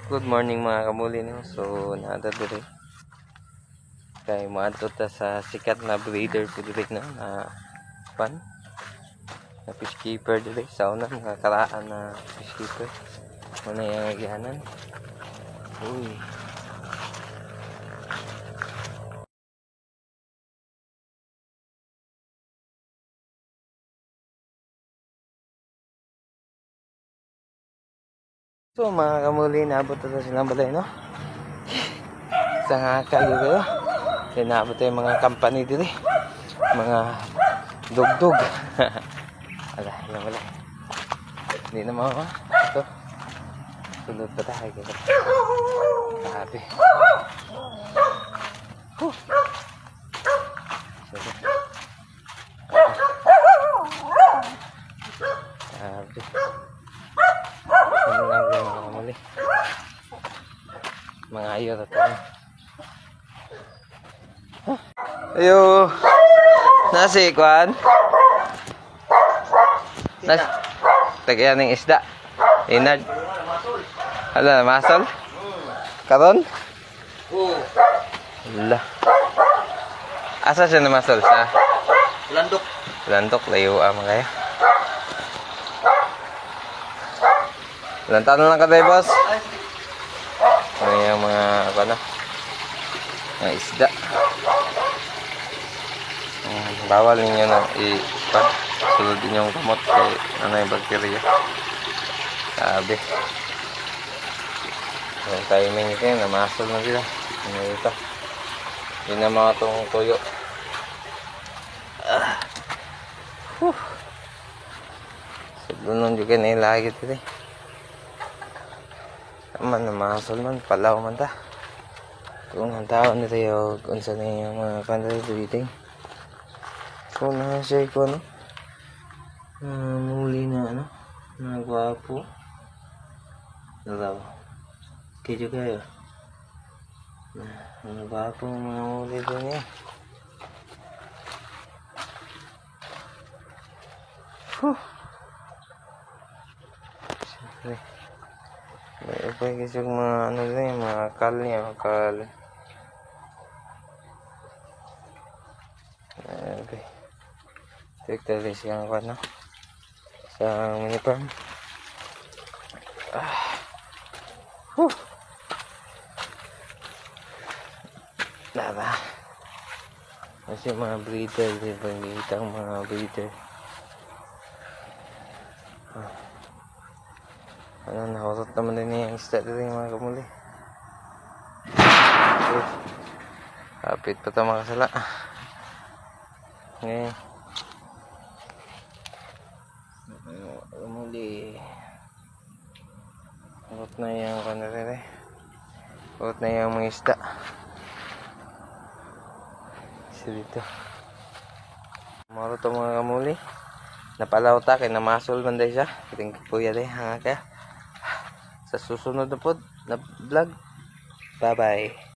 Good morning mga kamuli no. So naada diri kay moadto ta sa sikat na breeder po diri no na pan na fish keeper diri sa una mga karaan na fish keeper muna yung agianan. Uy, so mga kamuli, naabot na silang balay no. Sa nga kayo kayo naabot yung mga company diri, mga dugdug. Ala, yan wala. Hindi na mga ito. Sunod pa tayo kaya. Grabe. Grabe. Ano lang mga kamuli. Mga ayo na ito. Ayo. Nasi kwan. Nas. Tagayan ng isda. Inad. Hala, masol. Karon? Oo. Hala. Asa siya na masol sa? Landok. Landok, layo ang mga kaya. Ilang taon lang ka tayo, boss? Ano yung mga, apa na? Mga isda. Bawal ninyo na sulod din yung kamot kay ano yung bakterya. Sabi. Yung timing ito yun, namasol na sila. Ano ito? Yun na mga itong tuyo. Sudunon juga na ilagit ito eh. Man, namasol man, palaw man ta. Kung ang taon nito yung kung saan yung mga country breeding. So na siya ko ano muli na ano na gwapo daw kaya kayo na gwapo mga muli din eh. Siyempre may upay kasi yung mga ano din mga kal niya kal. Okay. Victory siyang kwan no? Sa mini farm. Nada. Kasi mga breeder, di ba? Ngitang mga breeder. Ano, nakautot naman din yung isda dito yung mga kamuli. Kapit pa ito makasala. Ngayon. Muli uot na yung kanarere uot na yung mga isda isa dito maro to mga kamuli napalaw ta kay namasol man day siya kiting kuya day hanga kaya sa susunod na pod na vlog. Bye bye.